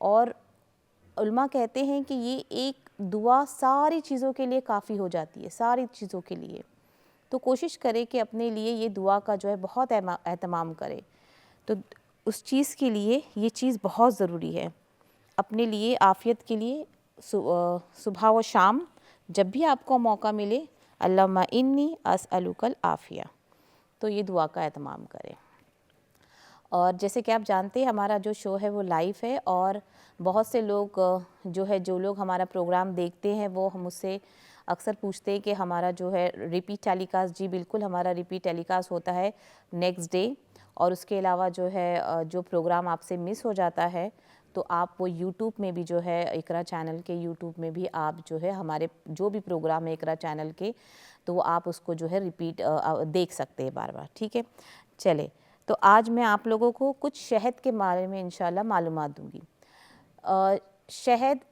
اور علماء کہتے ہیں کہ یہ ایک دعا ساری چیزوں کے لیے کافی ہو جاتی ہے، ساری چیزوں کے لیے. تو کوشش کرے کہ اپنے لیے یہ دعا کا جو ہے بہت اہتمام کرے. تو اس چیز کے لیے یہ چیز بہت ضروری ہے. اپنے لیے عافیت کے لیے صبح و شام جب بھی آپ کو موقع ملے اللہم انی اسألک العافیہ، تو یہ دعا کا اہتمام کریں. اور جیسے کہ آپ جانتے ہیں ہمارا جو شو ہے وہ لائیو ہے، اور بہت سے لوگ جو لوگ ہمارا پروگرام دیکھتے ہیں وہ مجھ سے اکثر پوچھتے ہیں کہ ہمارا جو ہے ریپیٹ ٹیلی کاسٹ، جی بالکل ہمارا ریپیٹ ٹیلی کاسٹ ہوتا ہے نیکسٹ ڈے. اور اس کے علاوہ جو ہے جو پروگرام آپ سے مس ہو جاتا ہے تو آپ وہ یوٹیوب میں بھی جو ہے اقرا چینل کے یوٹیوب میں بھی آپ جو ہے ہمارے جو بھی پروگرام ہے اقرا چینل کے تو وہ آپ اس کو جو ہے ریپیٹ دیکھ سکتے ہیں بار بار. ٹھیک ہے، چلے تو آج میں آپ لوگوں کو کچھ شہد کے بارے میں انشاءاللہ معلومات دوں گی. شہد،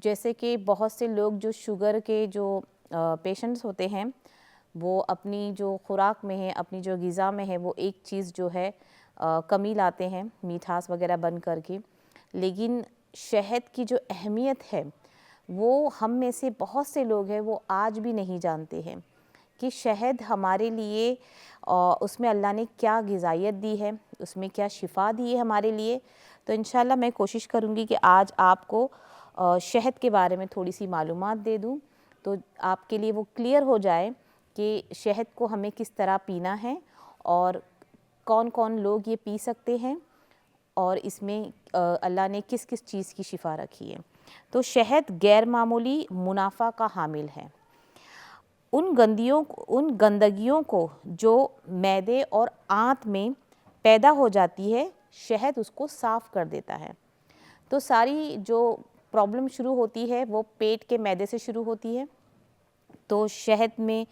جیسے کہ بہت سے لوگ جو شوگر کے جو پیشنٹس ہوتے ہیں وہ اپنی جو خوراک میں ہے، اپنی جو غذا میں ہے، وہ ایک چیز جو ہے کمی لاتے ہیں میٹھاس وغیرہ بند کر کے. لیکن شہد کی جو اہمیت ہے وہ ہم میں سے بہت سے لوگ ہیں وہ آج بھی نہیں جانتے ہیں کہ شہد ہمارے لیے اس میں اللہ نے کیا غذائیت دی ہے، اس میں کیا شفا دی ہے ہمارے لیے. تو انشاءاللہ میں کوشش کروں گی کہ آج آپ کو شہد کے بارے میں تھوڑی سی معلومات دے دوں تو آپ کے لیے وہ کلیئر ہو جائے کہ شہد کو ہمیں کس طرح پینا ہے اور کون کون لوگ یہ پی سکتے ہیں اور اس میں اللہ نے کس کس چیز کی شفا رکھی ہے. تو شہد غیر معمولی منافع کا حامل ہے. ان گندگیوں کو جو معدے اور آنت میں پیدا ہو جاتی ہے شہد اس کو صاف کر دیتا ہے. تو ساری جو پرابلم شروع ہوتی ہے وہ پیٹ کے معدے سے شروع ہوتی ہے. تو شہد میں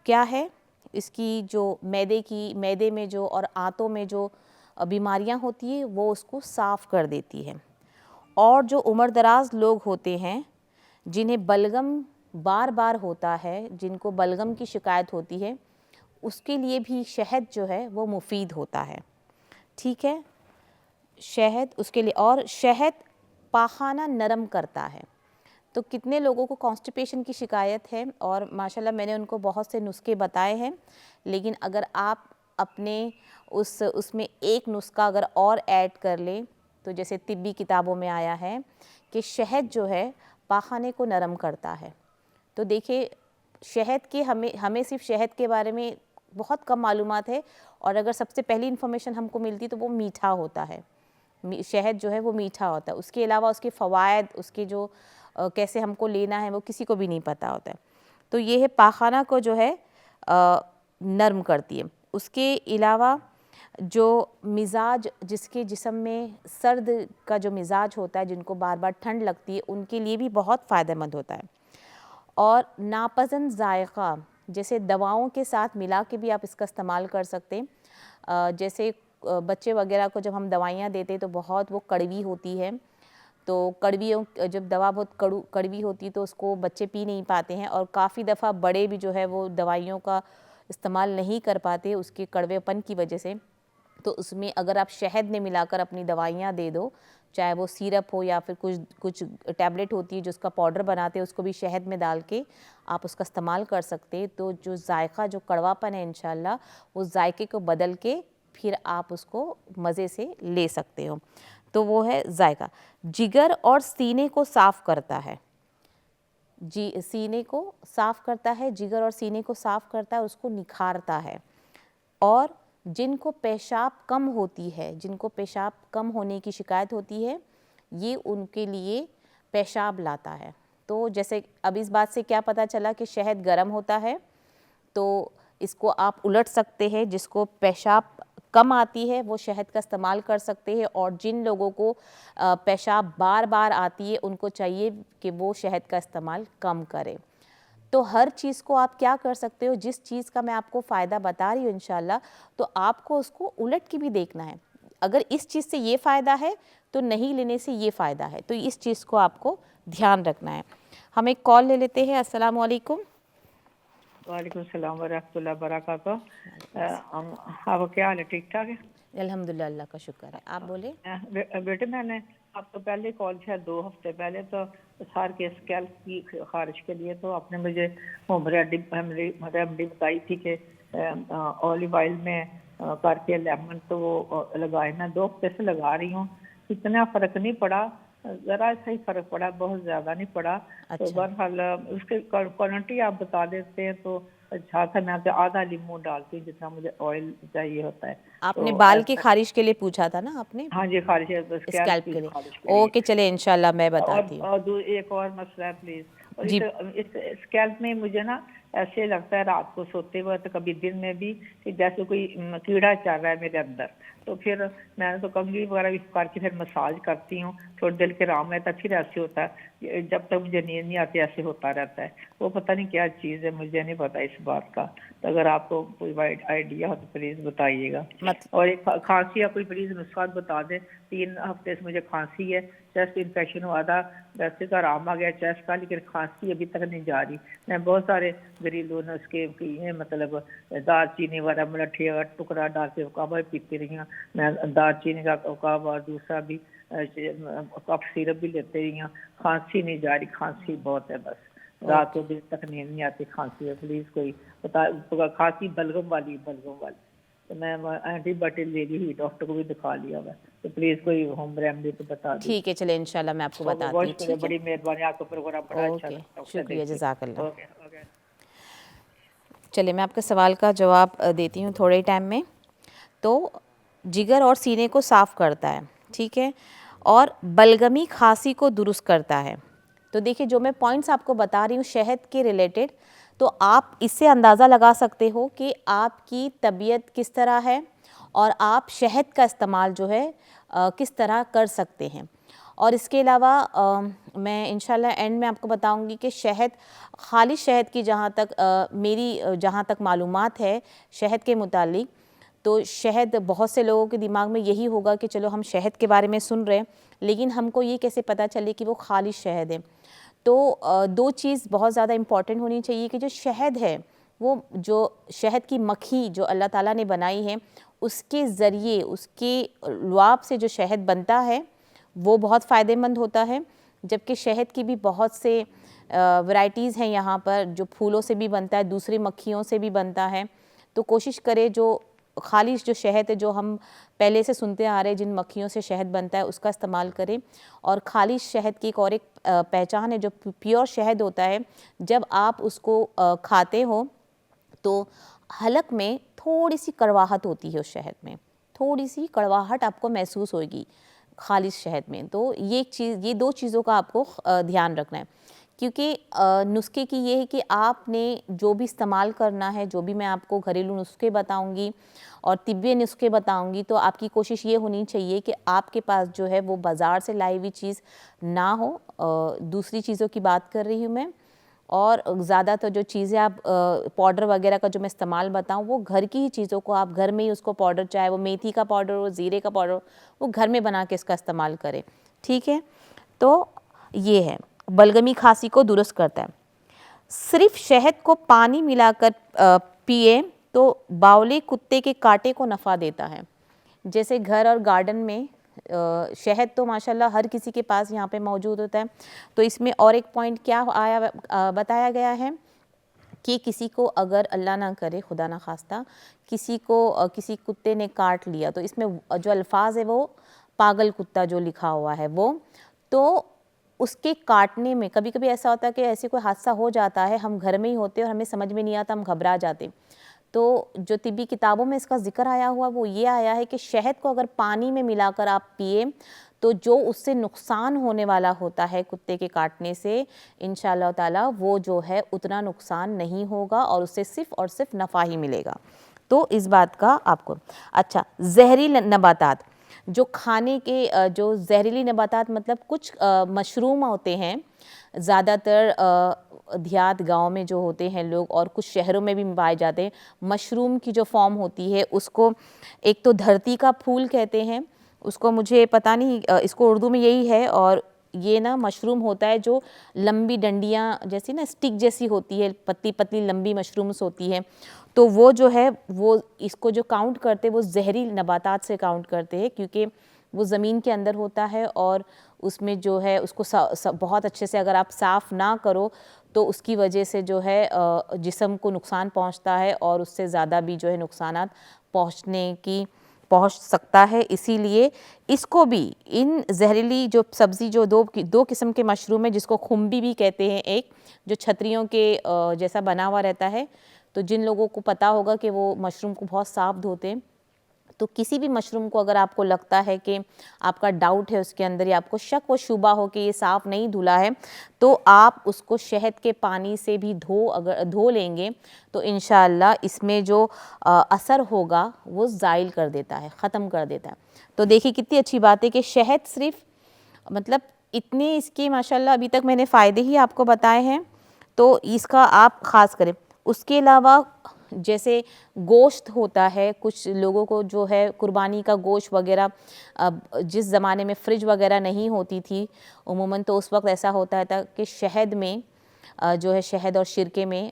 کیا ہے، اس کی جو معدے میں جو اور آنتوں میں جو بیماریاں ہوتی ہیں وہ اس کو صاف کر دیتی ہے. اور جو عمر دراز لوگ ہوتے ہیں جنہیں بلغم بار بار ہوتا ہے، جن کو بلغم کی شکایت ہوتی ہے، اس کے لیے بھی شہد جو ہے وہ مفید ہوتا ہے. ٹھیک ہے، شہد اس کے لیے. اور شہد پاخانہ نرم کرتا ہے. تو کتنے لوگوں کو کانسٹیپیشن کی شکایت ہے اور ماشاءاللہ میں نے ان کو بہت سے نسخے بتائے ہیں، لیکن اگر آپ اپنے اس میں ایک نسخہ اگر اور ایڈ کر لیں تو جیسے طبی کتابوں میں آیا ہے کہ شہد جو ہے پاخانے کو نرم کرتا ہے. تو دیکھیے شہد کے ہمیں صرف شہد کے بارے میں بہت کم معلومات ہے، اور اگر سب سے پہلی انفارمیشن ہم کو ملتی تو وہ میٹھا ہوتا ہے. شہد جو ہے وہ میٹھا ہوتا ہے. اس کے علاوہ اس کے فوائد، اس کے جو کیسے ہم کو لینا ہے وہ کسی کو بھی نہیں پتہ ہوتا ہے. تو یہ ہے پاخانہ کو جو ہے نرم کرتی ہے. اس کے علاوہ جو مزاج جس کے جسم میں سرد کا جو مزاج ہوتا ہے، جن کو بار بار ٹھنڈ لگتی ہے، ان کے لیے بھی بہت فائدہ مند ہوتا ہے. اور ناپسند ذائقہ، جیسے دواؤں کے ساتھ ملا کے بھی آپ اس کا استعمال کر سکتے ہیں. جیسے بچے وغیرہ کو جب ہم دوائیاں دیتے تو بہت وہ کڑوی ہوتی ہے، تو جب دوا بہت کڑوی ہوتی ہے تو اس کو بچے پی نہیں پاتے ہیں، اور کافی دفعہ بڑے بھی جو ہے وہ دوائیوں کا استعمال نہیں کر پاتے اس کے کڑوے پن کی وجہ سے. تو اس میں اگر آپ شہد میں ملا کر اپنی دوائیاں دے دو، چاہے وہ سیرپ ہو یا پھر کچھ ٹیبلٹ ہوتی ہے جو اس کا پاؤڈر بناتے ہیں، اس کو بھی شہد میں ڈال کے آپ اس کا استعمال کر سکتے. تو جو ذائقہ جو کڑوا پن ہے انشاءاللہ وہ ذائقے کو بدل کے پھر آپ اس کو مزے سے لے سکتے ہو. تو وہ ہے ذائقہ. جگر اور سینے کو صاف کرتا ہے. سینے کو صاف کرتا ہے، جگر اور سینے کو صاف کرتا ہے، اس کو نکھارتا ہے. اور جن کو پیشاب کم ہوتی ہے، جن کو پیشاب کم ہونے کی شکایت ہوتی ہے، یہ ان کے لیے پیشاب لاتا ہے. تو جیسے اب اس بات سے کیا پتہ چلا کہ شہد گرم ہوتا ہے، تو اس کو آپ الٹ سکتے ہیں. جس کو پیشاب کم آتی ہے وہ شہد کا استعمال کر سکتے ہیں، اور جن لوگوں کو پیشاب بار بار آتی ہے ان کو چاہیے کہ وہ شہد کا استعمال کم کرے. تو ہر چیز کو آپ کیا کر سکتے ہو، جس چیز کا میں آپ کو فائدہ بتا رہی ہوں انشاءاللہ، تو آپ کو اس کو الٹ کے بھی دیکھنا ہے. اگر اس چیز سے یہ فائدہ ہے تو نہیں لینے سے یہ فائدہ ہے، تو اس چیز کو آپ کو دھیان رکھنا ہے. ہم ایک کال لے لیتے ہیں. السلام علیکم. وعلیکم السلام ورحمۃ اللہ وبرکاتہ. آپ کیا حال ہے؟ ٹھیک ٹھاک ہے؟ الحمدللہ، اللہ کا شکر ہے. آپ بولیں. بیٹے میں نے آپ تو پہلے کال کیا 2 ہفتے پہلے تو سار کے اسکیلپ کی خارش کے لیے تو آپ نے مجھے ہوم ریمڈی بتائی تھی کہ اولیو آئل میں کر کے لیمن تو وہ لگائے. میں 2 ہفتے سے لگا رہی ہوں, اتنا فرق نہیں پڑا, ذرا سا ہی فرق پڑا, بہت زیادہ نہیں پڑا. تو اچھا بہرحال اس کی کوانٹٹی آپ بتا دیتے ہیں تو اچھا تھا. میں تو آدھا لیموں ڈالتی ہوں جتنا مجھے آئل چاہیے ہوتا ہے. آپ نے تو بال کی خارش کے لیے پوچھا تھا نا آپ نے, ہاں جی, خارش ہے تو اسکیلپ اسکیلپ کی کے لیے. خارش کے لیے. اوکے چلے انشاءاللہ میں بتاتی ہوں. اور ایک اور مسئلہ ہے پلیز, اور جی اس اسکیلپ میں مجھے نا ایسے لگتا ہے رات کو سوتے وقت, کبھی دن میں بھی, کہ جیسے کوئی کیڑا چل رہا ہے میرے اندر. تو پھر میں نے تو کنگھی وغیرہ بھی کر کے پھر مساج کرتی ہوں, تھوڑی دل کے آرام رہتا ہے. پھر ایسے ہوتا ہے, جب تک مجھے نیند نہیں آتی ایسے ہوتا رہتا ہے. وہ پتہ نہیں کیا چیز ہے, مجھے نہیں پتا اس بات کا. تو اگر آپ کو کوئی آئیڈیا ہو تو پلیز بتائیے گا. مت اور ایک کھانسی یا کوئی پلیز نسخہ بتا دیں. 3 ہفتے سے مجھے کھانسی ہے, چیسٹ انفیکشن ہوا تھا, ویسے تو آرام آ گیا چیسٹ کا, لیکن کھانسی ابھی تک نہیں جا رہی. میں بہت سارے گھریلو نسخے کیے, مطلب دار چینی والا ملٹھی کا ٹکڑا ڈال کے کعبہ پیتی رہی ہوں میں, دار چینی کا کعبہ, اور دوسرا بھی کف سیرپ بھی لیتے رہی ہوں. کھانسی نہیں جا رہی, کھانسی بہت ہے, بس رات کو دن تک نیند نہیں آتی, کھانسی ہے. پلیز کوئی بتا, کھانسی بلغم والی. تو میں اینٹی بایوٹک لے لی ہوئی, ڈاکٹر کو بھی دکھا لیا ہوا, تو پلیز کوئی ہوم ریمیڈی تو بتا دیجیے. ٹھیک ہے چلے انشاءاللہ میں آپ کو بتاتی ہوں. بہت شکریہ, ٹھیک ہے, بڑی مہربانی, آپ کا پروگرام بڑا اچھا اوکے لگتا ہے. شکریہ, جزاک اللہ. اوکے. چلے میں آپ کے سوال کا جواب دیتی ہوں تھوڑے ٹائم میں. تو جگر اور سینے کو صاف کرتا ہے, ٹھیک ہے, اور بلغمی کھانسی کو درست کرتا ہے. تو دیکھیے جو میں پوائنٹس آپ کو بتا رہی ہوں شہد کے ریلیٹڈ, تو آپ اس سے اندازہ لگا سکتے ہو کہ آپ کی طبیعت کس طرح ہے اور آپ شہد کا استعمال جو ہے کس طرح کر سکتے ہیں. اور اس کے علاوہ میں انشاءاللہ اینڈ میں آپ کو بتاؤں گی کہ شہد, خالص شہد کی جہاں تک معلومات ہے شہد کے متعلق, تو شہد بہت سے لوگوں کے دماغ میں یہی ہوگا کہ چلو ہم شہد کے بارے میں سن رہے ہیں, لیکن ہم کو یہ کیسے پتہ چلے کہ وہ خالص شہد ہے. تو 2 چیز بہت زیادہ امپورٹنٹ ہونی چاہیے کہ جو شہد ہے, وہ جو شہد کی مکھی جو اللہ تعالیٰ نے بنائی ہے, اس کے ذریعے, اس کے لعاب سے جو شہد بنتا ہے وہ بہت فائدہ مند ہوتا ہے. جبکہ شہد کی بھی بہت سے ورائٹیز ہیں یہاں پر, جو پھولوں سے بھی بنتا ہے, دوسری مکھیوں سے بھی بنتا ہے. تو کوشش کرے جو خالص جو شہد ہے, جو ہم پہلے سے سنتے آ رہے ہیں جن مکھیوں سے شہد بنتا ہے, اس کا استعمال کریں. اور خالص شہد کی ایک پہچان ہے, جو پیور شہد ہوتا ہے, جب آپ اس کو کھاتے ہو تو حلق میں تھوڑی سی کڑواہٹ ہوتی ہے, اس شہد میں تھوڑی سی کڑواہٹ آپ کو محسوس ہوگی خالص شہد میں. تو یہ 2 چیزوں کا آپ کو دھیان رکھنا ہے, کیونکہ نسخے کی یہ ہے کہ آپ نے جو بھی استعمال کرنا ہے, جو بھی میں آپ کو گھریلو نسخے بتاؤں گی اور طبی نسخے بتاؤں گی, تو آپ کی کوشش یہ ہونی چاہیے کہ آپ کے پاس جو ہے وہ بازار سے لائی ہوئی چیز نہ ہو. دوسری چیزوں کی بات کر رہی ہوں میں, اور زیادہ تر جو چیزیں آپ پاؤڈر وغیرہ کا جو میں استعمال بتاؤں, وہ گھر کی ہی چیزوں کو آپ گھر میں ہی اس کو پاؤڈر, چاہے وہ میتھی کا پاؤڈر ہو, زیرے کا پاؤڈر ہو, وہ گھر میں بنا کے اس کا استعمال کریں, ٹھیک ہے. تو یہ ہے, بلغمی کھانسی کو درست کرتا ہے. صرف شہد کو پانی ملا کر پیے تو باولی کتے کے کاٹے کو نفع دیتا ہے. جیسے گھر اور گارڈن میں شہد تو ماشاءاللہ ہر کسی کے پاس یہاں پہ موجود ہوتا ہے. تو اس میں اور ایک پوائنٹ کیا بتایا گیا ہے کہ کسی کو اگر اللہ نہ کرے, خدا نہ خواستہ, کسی کتے نے کاٹ لیا, تو اس میں جو الفاظ ہے وہ پاگل کتا جو لکھا ہوا ہے وہ, تو اس کے کاٹنے میں کبھی کبھی ایسا ہوتا ہے کہ ایسے کوئی حادثہ ہو جاتا ہے, ہم گھر میں ہی ہوتے اور ہمیں سمجھ میں نہیں آتا, ہم گھبرا جاتے. تو جو طبی کتابوں میں اس کا ذکر آیا ہوا وہ یہ آیا ہے کہ شہد کو اگر پانی میں ملا کر آپ پیے تو جو اس سے نقصان ہونے والا ہوتا ہے کتے کے کاٹنے سے, انشاءاللہ تعالیٰ وہ جو ہے اتنا نقصان نہیں ہوگا اور اس سے صرف اور صرف نفع ہی ملے گا. تو اس بات کا آپ کو. اچھا, زہریلی نباتات, جو کھانے کے جو زہریلی نباتات مطلب کچھ مشروم ہوتے ہیں, زیادہ تر دیہات گاؤں میں جو ہوتے ہیں لوگ, اور کچھ شہروں میں بھی پائے جاتے ہیں. مشروم کی جو فارم ہوتی ہے اس کو ایک تو دھرتی کا پھول کہتے ہیں, اس کو مجھے پتہ نہیں, اس کو اردو میں یہی ہے. اور یہ نا مشروم ہوتا ہے جو لمبی ڈنڈیاں جیسی نا اسٹک جیسی ہوتی ہے, پتلی پتلی لمبی مشرومس ہوتی ہے. تو وہ جو ہے وہ اس کو جو کاؤنٹ کرتے وہ زہری نباتات سے کاؤنٹ کرتے ہیں, کیونکہ وہ زمین کے اندر ہوتا ہے اور اس میں جو ہے اس کو بہت اچھے سے اگر آپ صاف نہ کرو تو اس کی وجہ سے جو ہے جسم کو نقصان پہنچتا ہے اور اس سے زیادہ بھی جو ہے نقصانات پہنچ سکتا ہے. اسی لیے اس کو بھی ان زہریلی جو سبزی جو دو قسم کے مشروم ہیں جس کو کھمبی بھی کہتے ہیں, ایک جو چھتریوں کے جیسا بنا ہوا رہتا ہے, تو جن لوگوں کو پتہ ہوگا کہ وہ مشروم کو بہت صاف دھوتے ہیں, تو کسی بھی مشروم کو اگر آپ کو لگتا ہے کہ آپ کا ڈاؤٹ ہے اس کے اندر یا آپ کو شک و شبہ ہو کہ یہ صاف نہیں دھلا ہے, تو آپ اس کو شہد کے پانی سے بھی دھو لیں گے تو انشاءاللہ اس میں جو اثر ہوگا وہ زائل کر دیتا ہے, ختم کر دیتا ہے. تو دیکھیے کتنی اچھی بات ہے کہ شہد صرف مطلب اتنے اس کے ماشاءاللہ ابھی تک میں نے فائدے ہی آپ کو بتائے ہیں, تو اس کا آپ خاص کریں. اس کے علاوہ جیسے گوشت ہوتا ہے, کچھ لوگوں کو جو ہے قربانی کا گوشت وغیرہ, جس زمانے میں فریج وغیرہ نہیں ہوتی تھی عموماً, تو اس وقت ایسا ہوتا تھا کہ شہد میں جو ہے شہد اور سرکے میں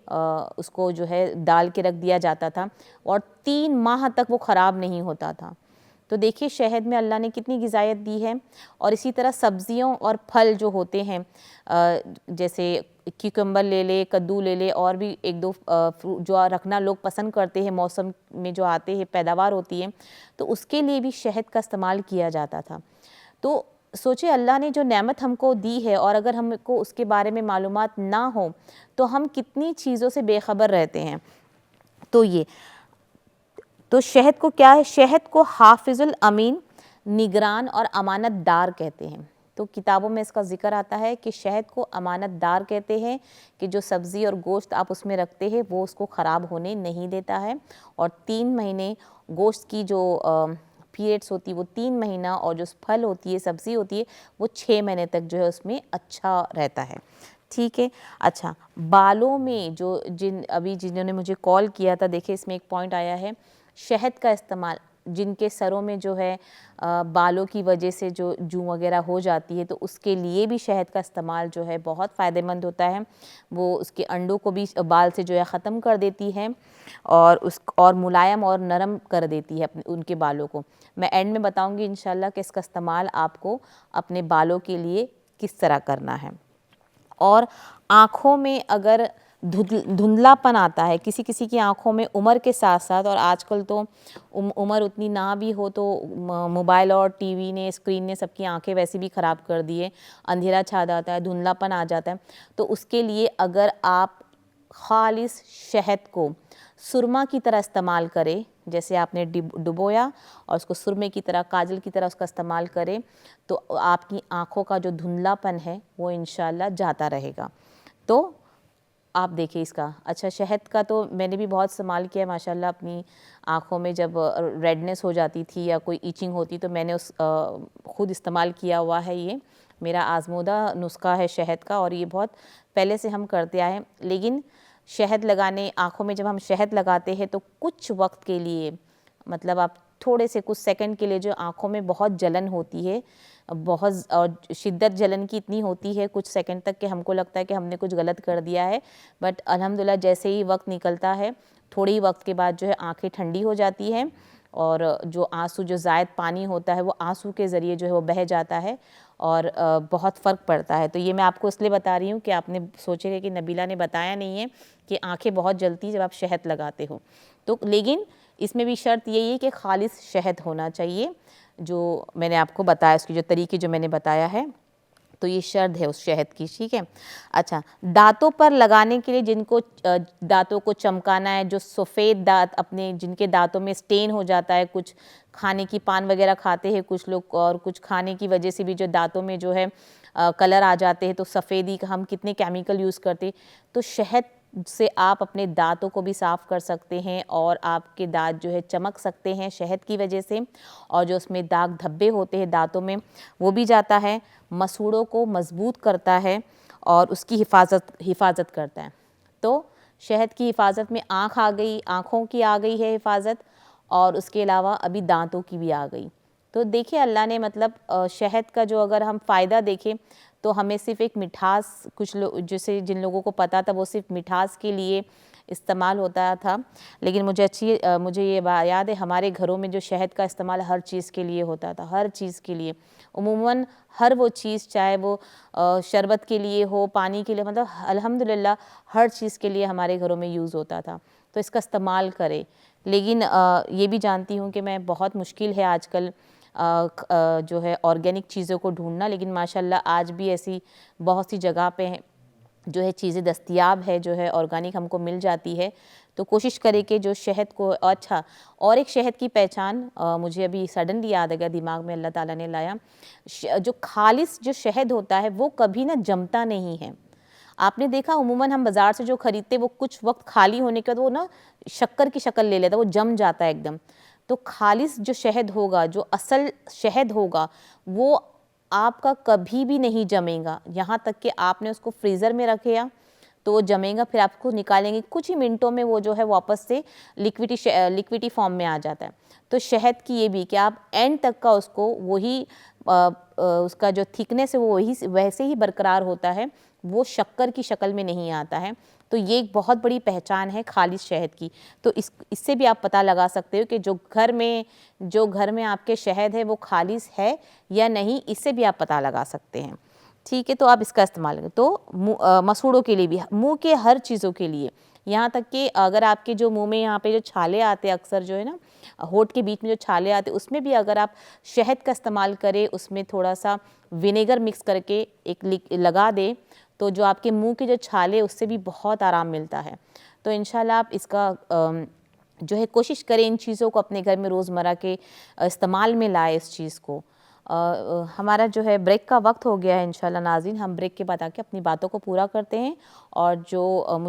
اس کو جو ہے ڈال کے رکھ دیا جاتا تھا اور 3 ماہ تک وہ خراب نہیں ہوتا تھا. تو دیکھیے شہد میں اللہ نے کتنی غذائیت دی ہے. اور اسی طرح سبزیوں اور پھل جو ہوتے ہیں جیسے کیکمبر لے لے, کدو لے لے, اور بھی ایک دو جو رکھنا لوگ پسند کرتے ہیں موسم میں جو آتے ہیں پیداوار ہوتی ہے, تو اس کے لیے بھی شہد کا استعمال کیا جاتا تھا. تو سوچے اللہ نے جو نعمت ہم کو دی ہے اور اگر ہم کو اس کے بارے میں معلومات نہ ہو تو ہم کتنی چیزوں سے بے خبر رہتے ہیں. تو شہد کو کیا ہے, شہد کو حافظ الامین, نگران اور امانت دار کہتے ہیں. تو کتابوں میں اس کا ذکر آتا ہے کہ شہد کو امانت دار کہتے ہیں کہ جو سبزی اور گوشت آپ اس میں رکھتے ہیں وہ اس کو خراب ہونے نہیں دیتا ہے, اور 3 مہینے گوشت کی جو پیریڈس ہوتی ہے وہ 3 مہینہ, اور جو پھل ہوتی ہے سبزی ہوتی ہے وہ 6 مہینے تک جو ہے اس میں اچھا رہتا ہے. ٹھیک ہے. اچھا, بالوں میں جنہوں نے مجھے کال کیا تھا, دیکھیں اس میں ایک پوائنٹ آیا ہے, شہد کا استعمال جن کے سروں میں جو ہے بالوں کی وجہ سے جو جوں وغیرہ ہو جاتی ہے, تو اس کے لیے بھی شہد کا استعمال جو ہے بہت فائدہ مند ہوتا ہے. وہ اس کے انڈوں کو بھی بال سے جو ہے ختم کر دیتی ہے اور ملائم اور نرم کر دیتی ہے ان کے بالوں کو. میں اینڈ میں بتاؤں گی انشاءاللہ کہ اس کا استعمال آپ کو اپنے بالوں کے لیے کس طرح کرنا ہے. اور آنکھوں میں اگر دھندلا پن آتا ہے, کسی کی آنکھوں میں عمر کے ساتھ ساتھ, اور آج کل تو عمر اتنی نہ بھی ہو تو موبائل اور ٹی وی نے, اسکرین نے سب کی آنکھیں ویسے بھی خراب کر دی ہے, اندھیرا چھا جاتا ہے, دھندلا پن آ جاتا ہے, تو اس کے لیے اگر آپ خالص شہد کو سرما کی طرح استعمال کریں, جیسے آپ نے ڈبویا اور اس کو سرمے کی طرح, کاجل کی طرح اس کا استعمال کریں, تو آپ کی آنکھوں کا جو دھندلا پن ہے وہ انشاءاللہ جاتا رہے گا. تو آپ دیکھیں اس کا. اچھا, شہد کا تو میں نے بھی بہت استعمال کیا ہے ماشاءاللہ. اپنی آنکھوں میں جب ریڈنس ہو جاتی تھی یا کوئی ایچنگ ہوتی تو میں نے خود استعمال کیا ہوا ہے. یہ میرا آزمودہ نسخہ ہے شہد کا, اور یہ بہت پہلے سے ہم کرتے آئے ہیں. لیکن شہد لگانے, آنکھوں میں جب ہم شہد لگاتے ہیں تو کچھ وقت کے لیے, مطلب آپ تھوڑے سے کچھ سیکنڈ کے لیے جو آنکھوں میں بہت جلن ہوتی ہے, بہت اور شدت جلن کی اتنی ہوتی ہے کچھ سیکنڈ تک کہ ہم کو لگتا ہے کہ ہم نے کچھ غلط کر دیا ہے. بٹ الحمدللہ جیسے ہی وقت نکلتا ہے, تھوڑے ہی وقت کے بعد جو ہے آنکھیں ٹھنڈی ہو جاتی ہیں, اور جو آنسو, جو زائد پانی ہوتا ہے وہ آنسو کے ذریعے جو ہے وہ بہہ جاتا ہے, اور بہت فرق پڑتا ہے. تو یہ میں آپ کو اس لیے بتا رہی ہوں کہ آپ نے سوچے گا کہ نبیلہ نے بتایا نہیں ہے کہ آنکھیں بہت جلتی جب آپ شہد لگاتے ہو. تو لیکن اس میں بھی شرط یہی ہے کہ خالص شہد ہونا چاہیے, جو میں نے آپ کو بتایا, اس کی جو طریقے جو میں نے بتایا ہے, تو یہ شرط ہے اس شہد کی. ٹھیک ہے. اچھا, دانتوں پر لگانے کے لیے جن کو دانتوں کو چمکانا ہے, جو سفید دانت اپنے, جن کے دانتوں میں سٹین ہو جاتا ہے, کچھ کھانے کی پان وغیرہ کھاتے ہیں کچھ لوگ, اور کچھ کھانے کی وجہ سے بھی جو دانتوں میں جو ہے کلر آ جاتے ہیں, تو سفیدی کا ہم کتنے کیمیکل یوز کرتے ہیں, تو شہد سے آپ اپنے دانتوں کو بھی صاف کر سکتے ہیں, اور آپ کے دانت جو ہے چمک سکتے ہیں شہد کی وجہ سے, اور جو اس میں داغ دھبے ہوتے ہیں دانتوں میں وہ بھی جاتا ہے. مسوڑوں کو مضبوط کرتا ہے اور اس کی حفاظت کرتا ہے. تو شہد کی حفاظت میں آنکھ آ گئی, آنکھوں کی آ گئی ہے حفاظت, اور اس کے علاوہ ابھی دانتوں کی بھی آ گئی. تو دیکھیں اللہ نے مطلب شہد کا جو اگر ہم فائدہ دیکھیں تو ہمیں صرف ایک مٹھاس, کچھ لوگ جیسے جن لوگوں کو پتہ تھا وہ صرف مٹھاس کے لیے استعمال ہوتا تھا، لیکن مجھے یہ یاد ہے ہمارے گھروں میں جو شہد کا استعمال ہر چیز کے لیے ہوتا تھا، ہر چیز کے لیے، عموماً ہر وہ چیز چاہے وہ شربت کے لیے ہو، پانی کے لیے، مطلب الحمدللہ ہر چیز کے لیے ہمارے گھروں میں یوز ہوتا تھا، تو اس کا استعمال کرے۔ لیکن یہ بھی جانتی ہوں کہ میں بہت مشکل ہے آج کل جو ہے آرگینک چیزوں کو ڈھونڈنا، لیکن ماشاءاللہ آج بھی ایسی بہت سی جگہ پہ جو ہے چیزیں دستیاب ہے، جو ہے آرگینک ہم کو مل جاتی ہے، تو کوشش کرے کہ جو شہد کو اچھا اور ایک شہد کی پہچان مجھے ابھی سڈنلی یاد آ گیا، دماغ میں اللہ تعالیٰ نے لایا، جو خالص جو شہد ہوتا ہے وہ کبھی نہ جمتا نہیں ہے۔ آپ نے دیکھا عموماً ہم بازار سے جو خریدتے وہ کچھ وقت خالی ہونے کے بعد وہ نا شکر کی شکل لے لیتا ہے، وہ جم جاتا ہے ایک دم۔ تو خالص جو شہد ہوگا، جو اصل شہد ہوگا، وہ آپ کا کبھی بھی نہیں جمے گا، یہاں تک کہ آپ نے اس کو فریزر میں رکھیا تو وہ جمے گا، پھر آپ کو نکالیں گے کچھ ہی منٹوں میں وہ جو ہے واپس سے لیکویڈی فارم میں آ جاتا ہے۔ تو شہد کی یہ بھی کہ آپ اینڈ تک کا اس کو وہی اس کا جو تھکنیس ہے وہ ویسے ہی برقرار ہوتا ہے، وہ شکر کی شکل میں نہیں آتا ہے۔ تو یہ ایک بہت بڑی پہچان ہے خالص شہد کی۔ تو اس سے بھی آپ پتہ لگا سکتے ہو کہ جو گھر میں آپ کے شہد ہے وہ خالص ہے یا نہیں، اس سے بھی آپ پتہ لگا سکتے ہیں۔ ٹھیک ہے، تو آپ اس کا استعمال کریں۔ تو مسوڑوں کے لیے بھی، منہ کے ہر چیزوں کے لیے، یہاں تک کہ اگر آپ کے جو منہ میں یہاں پہ جو چھالے آتے ہیں اکثر جو ہے نا ہونٹ کے بیچ میں جو چھالے آتے ہیں، اس میں بھی اگر آپ شہد کا استعمال کریں، اس میں تھوڑا سا ونیگر مکس کر کے ایک لگا دیں، تو جو آپ کے منہ کے جو چھالے اس سے بھی بہت آرام ملتا ہے۔ تو انشاءاللہ آپ اس کا جو ہے کوشش کریں ان چیزوں کو اپنے گھر میں روزمرہ کے استعمال میں لائے اس چیز کو۔ ہمارا جو ہے بریک کا وقت ہو گیا ہے انشاءاللہ ناظرین، ہم بریک کے بعد آ کے اپنی باتوں کو پورا کرتے ہیں، اور جو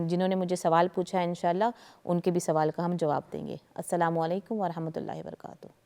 جنہوں نے مجھے سوال پوچھا ہے انشاءاللہ ان کے بھی سوال کا ہم جواب دیں گے۔ السلام علیکم ورحمۃ اللہ وبرکاتہ۔